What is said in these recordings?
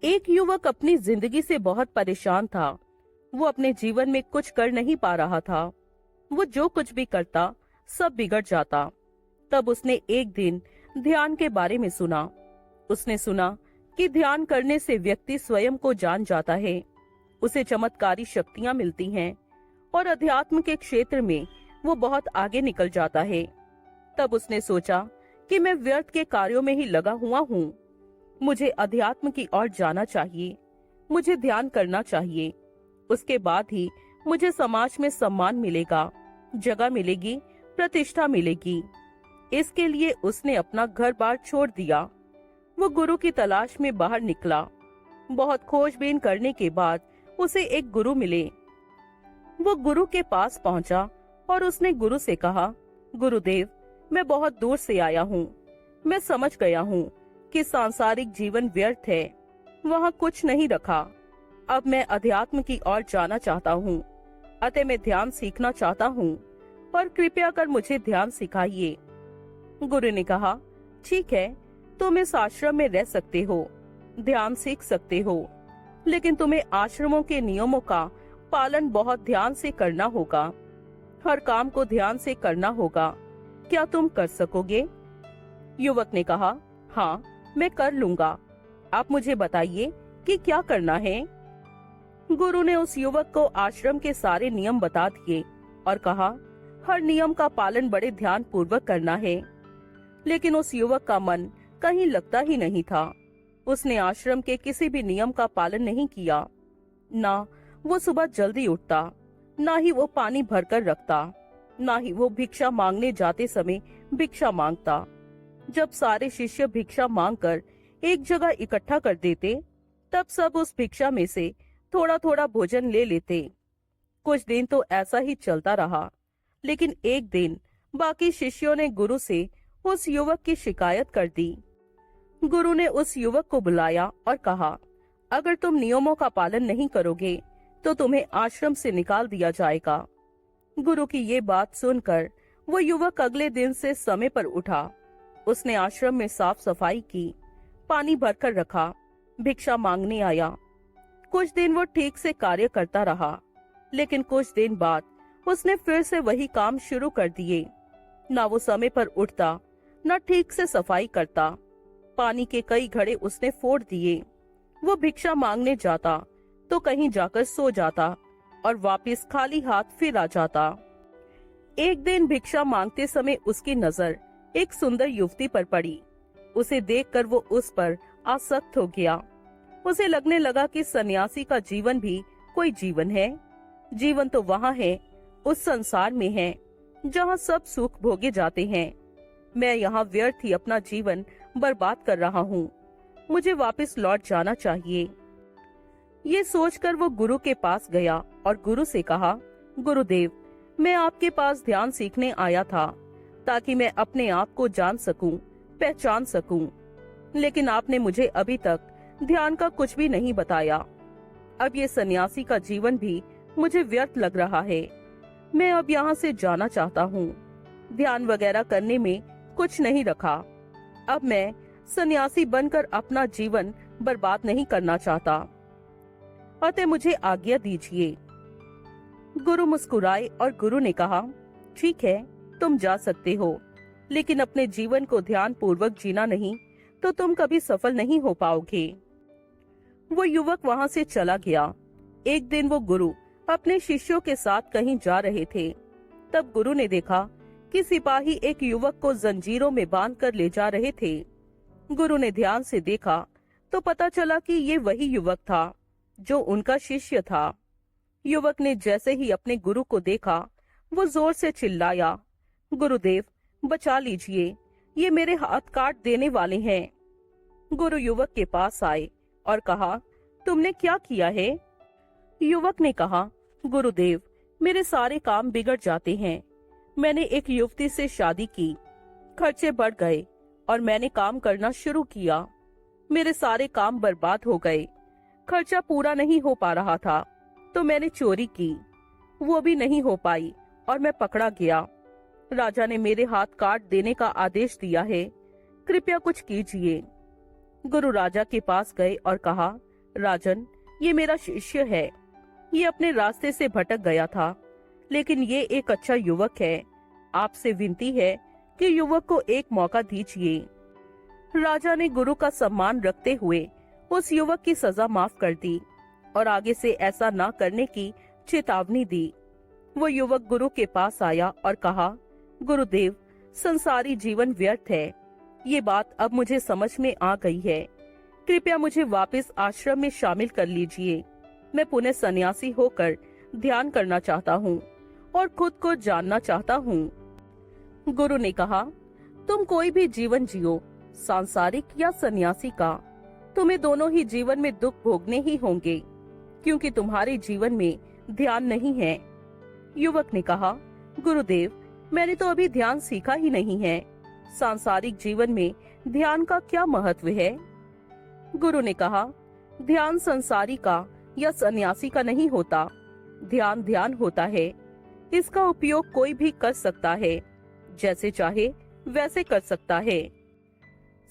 एक युवक अपनी जिंदगी से बहुत परेशान था। वो अपने जीवन में कुछ कर नहीं पा रहा था। वो जो कुछ भी करता सब बिगड़ जाता। तब उसने एक दिन ध्यान के बारे में सुना। उसने सुना कि ध्यान करने से व्यक्ति स्वयं को जान जाता है, उसे चमत्कारी शक्तियां मिलती हैं और अध्यात्म के क्षेत्र में वो बहुत आगे निकल जाता है। तब उसने सोचा कि मैं व्यर्थ के कार्यों में ही लगा हुआ हूँ। मुझे अध्यात्म की ओर जाना चाहिए, मुझे ध्यान करना चाहिए। उसके बाद ही मुझे समाज में सम्मान मिलेगा, जगह मिलेगी, प्रतिष्ठा मिलेगी। इसके लिए उसने अपना घर बार छोड़ दिया। वो गुरु की तलाश में बाहर निकला। बहुत खोजबीन करने के बाद उसे एक गुरु मिले। वो गुरु के पास पहुंचा और उसने गुरु से कहा, गुरुदेव, मैं बहुत दूर से आया हूँ। मैं समझ गया हूँ कि सांसारिक जीवन व्यर्थ है, वहाँ कुछ नहीं रखा। अब मैं अध्यात्म की ओर जाना चाहता हूँ, अतः मैं ध्यान सीखना चाहता हूँ और कृपया कर मुझे ध्यान सिखाइए। गुरु ने कहा, ठीक है, तुम इस आश्रम में रह सकते हो, ध्यान सीख सकते हो, लेकिन तुम्हें आश्रमों के नियमों का पालन बहुत ध्यान से करना होगा। हर काम को ध्यान से करना होगा। क्या तुम कर सकोगे? युवक ने कहा, हाँ, मैं कर लूंगा। आप मुझे बताइए कि क्या करना है। गुरु ने उस युवक को आश्रम के सारे नियम बता दिए और कहा, हर नियम का पालन बड़े ध्यान पूर्वक करना है। लेकिन उस युवक का मन कहीं लगता ही नहीं था। उसने आश्रम के किसी भी नियम का पालन नहीं किया। ना वो सुबह जल्दी उठता, ना ही वो पानी भरकर रखता, ना ही वो भिक्षा मांगने जाते समय भिक्षा मांगता। जब सारे शिष्य भिक्षा मांगकर एक जगह इकट्ठा कर देते, तब सब उस भिक्षा में से थोड़ा थोड़ा भोजन ले लेते। कुछ दिन तो ऐसा ही चलता रहा, लेकिन एक दिन बाकी शिष्यों ने गुरु से उस युवक की शिकायत कर दी। गुरु ने उस युवक को बुलाया और कहा, अगर तुम नियमों का पालन नहीं करोगे तो तुम्हें आश्रम से निकाल दिया जाएगा। गुरु की ये बात सुनकर वो युवक अगले दिन से समय पर उठा। उसने आश्रम में साफ सफाई की, पानी भरकर रखा, भिक्षा मांगने आया। कुछ दिन वो ठीक से कार्य करता रहा, लेकिन कुछ दिन बाद उसने फिर से वही काम शुरू कर दिए। ना वो समय पर उठता, ना ठीक से सफाई करता। पानी के कई घड़े उसने फोड़ दिए। वो भिक्षा मांगने जाता तो कहीं जाकर सो जाता और वापस खाली हाथ फिर आ जाता। एक दिन भिक्षा मांगते समय उसकी नजर एक सुंदर युवती पर पड़ी। उसे देखकर वो उस पर आसक्त हो गया। उसे लगने लगा कि सन्यासी का जीवन भी कोई जीवन है। जीवन तो वहाँ है, उस संसार में है, जहाँ सब सुख भोगे जाते हैं। मैं यहाँ व्यर्थ ही अपना जीवन बर्बाद कर रहा हूँ। मुझे वापस लौट जाना चाहिए। ये सोचकर वो गुरु के पास गया और गुरु से कहा, गुरुदेव, मैं आपके पास ध्यान सीखने आया था ताकि मैं अपने आप को जान सकूं, पहचान सकूं। लेकिन आपने मुझे अभी तक ध्यान का कुछ भी नहीं बताया। अब ये सन्यासी का जीवन भी मुझे व्यर्थ लग रहा है। मैं अब यहाँ से जाना चाहता हूँ। ध्यान वगैरह करने में कुछ नहीं रखा। अब मैं सन्यासी बनकर अपना जीवन बर्बाद नहीं करना चाहता, अतः मुझे आज्ञा दीजिए। गुरु मुस्कुराए और गुरु ने कहा, ठीक है, तुम जा सकते हो, लेकिन अपने जीवन को ध्यान पूर्वक जीना नहीं तो तुम कभी सफल नहीं हो पाओगे। वो युवक वहां से चला गया। एक दिन वो गुरु अपने शिष्यों के साथ कहीं जा रहे थे। तब गुरु ने देखा कि सिपाही एक युवक को जंजीरों में बांध कर ले जा रहे थे। गुरु ने ध्यान से देखा तो पता चला कि ये वही युवक था जो उनका शिष्य था। युवक ने जैसे ही अपने गुरु को देखा, वो जोर से चिल्लाया, गुरुदेव, बचा लीजिए, ये मेरे हाथ काट देने वाले हैं। गुरु युवक के पास आए और कहा, तुमने क्या किया है? युवक ने कहा, गुरुदेव, मेरे सारे काम बिगड़ जाते हैं। मैंने एक युवती से शादी की, खर्चे बढ़ गए और मैंने काम करना शुरू किया। मेरे सारे काम बर्बाद हो गए। खर्चा पूरा नहीं हो पा रहा था तो मैंने चोरी की, वो भी नहीं हो पाई और मैं पकड़ा गया। राजा ने मेरे हाथ काट देने का आदेश दिया है, कृपया कुछ कीजिए। गुरु राजा के पास गए और कहा, राजन, ये मेरा शिष्य है। ये अपने रास्ते से भटक गया था, लेकिन ये एक अच्छा युवक है। आपसे विनती है कि युवक को एक मौका दीजिए। राजा ने गुरु का सम्मान रखते हुए उस युवक की सजा माफ कर दी और आगे से ऐसा ना करने की चेतावनी दी। वो युवक गुरु के पास आया और कहा, गुरुदेव, संसारी जीवन व्यर्थ है। ये बात अब मुझे समझ में आ गई है। कृपया मुझे वापस आश्रम में शामिल कर लीजिए। मैं पुनः सन्यासी होकर ध्यान करना चाहता हूँ और खुद को जानना चाहता हूँ। गुरु ने कहा, तुम कोई भी जीवन जियो, सांसारिक या सन्यासी का, तुम्हें दोनों ही जीवन में दुख भोगने ही होंगे, क्योंकि तुम्हारे जीवन में ध्यान नहीं है। युवक ने कहा, गुरुदेव, मैंने तो अभी ध्यान सीखा ही नहीं है। सांसारिक जीवन में ध्यान का क्या महत्व है? गुरु ने कहा, ध्यान संसारी का या सन्यासी का नहीं होता। ध्यान ध्यान होता है। इसका उपयोग कोई भी कर सकता है, जैसे चाहे वैसे कर सकता है।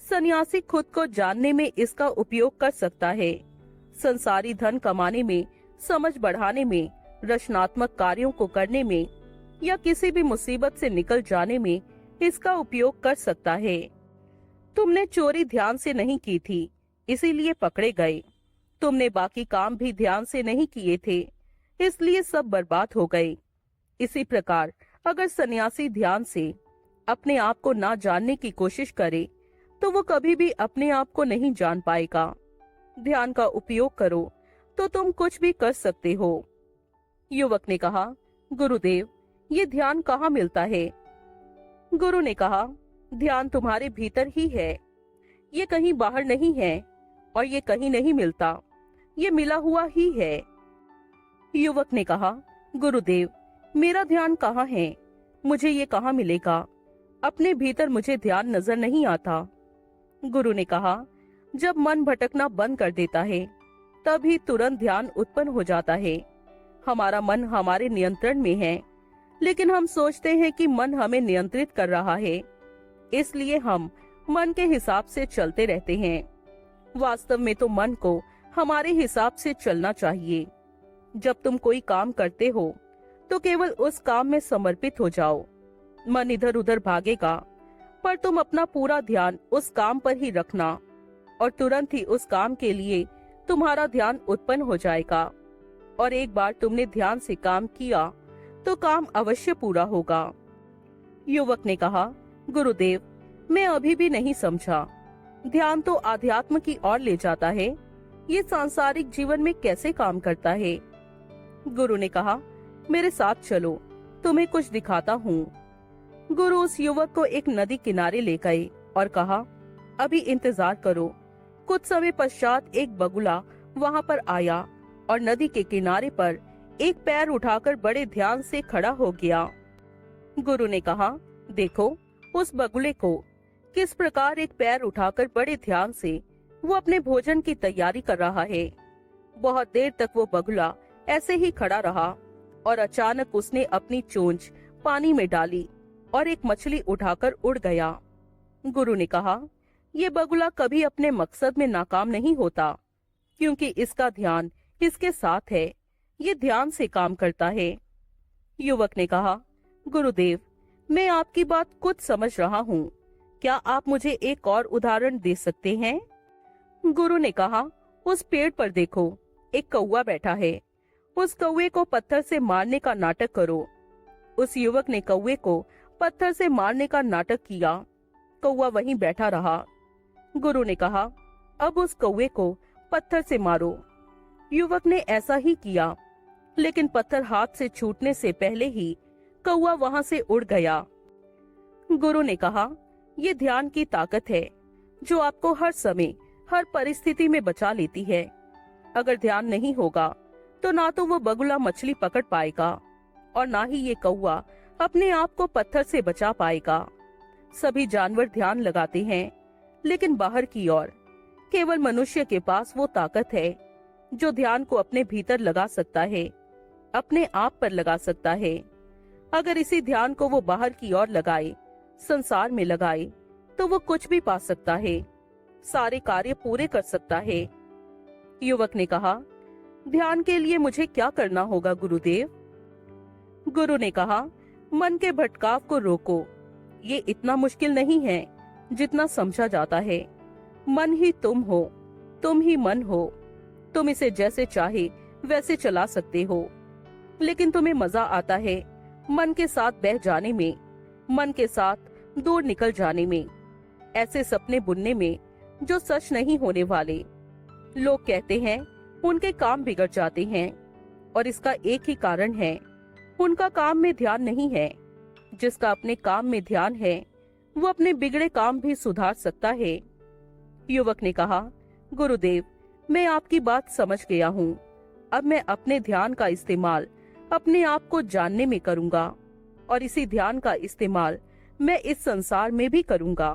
सन्यासी खुद को जानने में इसका उपयोग कर सकता है। संसारी धन कमाने में, समझ बढ़ाने में, रचनात्मक कार्यों को करने में या किसी भी मुसीबत से निकल जाने में इसका उपयोग कर सकता है। तुमने चोरी ध्यान से नहीं की थी, इसीलिए पकड़े गए। तुमने बाकी काम भी ध्यान से नहीं किए थे, इसलिए सब बर्बाद हो गए। इसी प्रकार अगर सन्यासी ध्यान से अपने आप को ना जानने की कोशिश करे तो वो कभी भी अपने आप को नहीं जान पाएगा। ध्यान का उपयोग करो तो तुम कुछ भी कर सकते हो। युवक ने कहा, गुरुदेव, ये ध्यान कहाँ मिलता है? गुरु ने कहा, ध्यान तुम्हारे भीतर ही है। ये कहीं बाहर नहीं है और ये कहीं नहीं मिलता। ये मिला हुआ ही है। युवक ने कहा, गुरुदेव, मेरा ध्यान कहाँ है? मुझे ये कहाँ मिलेगा? अपने भीतर मुझे ध्यान नजर नहीं आता। गुरु ने कहा, जब मन भटकना बंद कर देता है तभी तुरंत ध्यान उत्पन्न हो जाता है। हमारा मन हमारे नियंत्रण में है, लेकिन हम सोचते हैं कि मन हमें नियंत्रित कर रहा है, इसलिए हम मन के हिसाब से चलते रहते हैं। वास्तव में तो मन को हमारे हिसाब से चलना चाहिए। जब तुम कोई काम करते हो तो केवल उस काम में समर्पित हो जाओ। मन इधर उधर भागेगा, पर तुम अपना पूरा ध्यान उस काम पर ही रखना और तुरंत ही उस काम के लिए तुम्हारा ध्यान उत्पन्न हो जाएगा। और एक बार तुमने ध्यान से काम किया तो काम अवश्य पूरा होगा। युवक ने कहा, गुरुदेव, मैं अभी भी नहीं समझा। ध्यान तो आध्यात्म की ओर ले जाता है, ये सांसारिक जीवन में कैसे काम करता है? गुरु ने कहा, मेरे साथ चलो, तुम्हें कुछ दिखाता हूँ। गुरु उस युवक को एक नदी किनारे ले गए और कहा, अभी इंतजार करो। कुछ समय पश्चात एक बगुला वहाँ पर आया और नदी के किनारे पर एक पैर उठाकर बड़े ध्यान से खड़ा हो गया। गुरु ने कहा, देखो उस बगुले को, किस प्रकार एक पैर उठाकर बड़े ध्यान से वो अपने भोजन की तैयारी कर रहा है। बहुत देर तक वो बगुला ऐसे ही खड़ा रहा और अचानक उसने अपनी चोंच पानी में डाली और एक मछली उठाकर उड़ गया। गुरु ने कहा, ये बगुला कभी अपने मकसद में नाकाम नहीं होता, क्योंकि इसका ध्यान इसके साथ है। ये ध्यान से काम करता है। युवक ने कहा, गुरुदेव, मैं आपकी बात कुछ समझ रहा हूँ। क्या आप मुझे एक और उदाहरण दे सकते हैं? गुरु ने कहा, उस पेड़ पर देखो, एक कौवा बैठा है। उस कौवे को पत्थर से मारने का नाटक करो। उस युवक ने कौवे को पत्थर से मारने का नाटक किया। कौवा वहीं बैठा रहा। गुरु ने कहा, अब उस कौवे को पत्थर से मारो। युवक ने ऐसा ही किया, लेकिन पत्थर हाथ से छूटने से पहले ही कौवा वहां से उड़ गया। गुरु ने कहा, ये ध्यान की ताकत है जो आपको हर समय, हर परिस्थिति में बचा लेती है। अगर ध्यान नहीं होगा तो ना तो वो बगुला मछली पकड़ पाएगा और ना ही ये कौवा अपने आप को पत्थर से बचा पाएगा। सभी जानवर ध्यान लगाते हैं, लेकिन बाहर की ओर। केवल मनुष्य के पास वो ताकत है जो ध्यान को अपने भीतर लगा सकता है, अपने आप पर लगा सकता है। अगर इसी ध्यान को वो बाहर की ओर लगाए, संसार में लगाए, तो वो कुछ भी पा सकता है, सारे कार्य पूरे कर सकता है। युवक ने कहा, ध्यान के लिए मुझे क्या करना होगा गुरुदेव? गुरु ने कहा, मन के भटकाव को रोको। ये इतना मुश्किल नहीं है जितना समझा जाता है। मन ही तुम हो, तुम ही मन हो। तुम इसे जैसे चाहे वैसे चला सकते हो, लेकिन तुम्हें मजा आता है मन के साथ बह जाने में, मन के साथ दूर निकल जाने में, ऐसे सपने बुनने में जो सच नहीं होने वाले। लोग कहते हैं उनके काम बिगड़ जाते हैं, और इसका एक ही कारण है, उनका काम में ध्यान नहीं है। जिसका अपने काम में ध्यान है वो अपने बिगड़े काम भी सुधार सकता है। युवक ने कहा, गुरुदेव, मैं आपकी बात समझ गया हूँ। अब मैं अपने ध्यान का इस्तेमाल अपने आप को जानने में करूँगा, और इसी ध्यान का इस्तेमाल मैं इस संसार में भी करूँगा।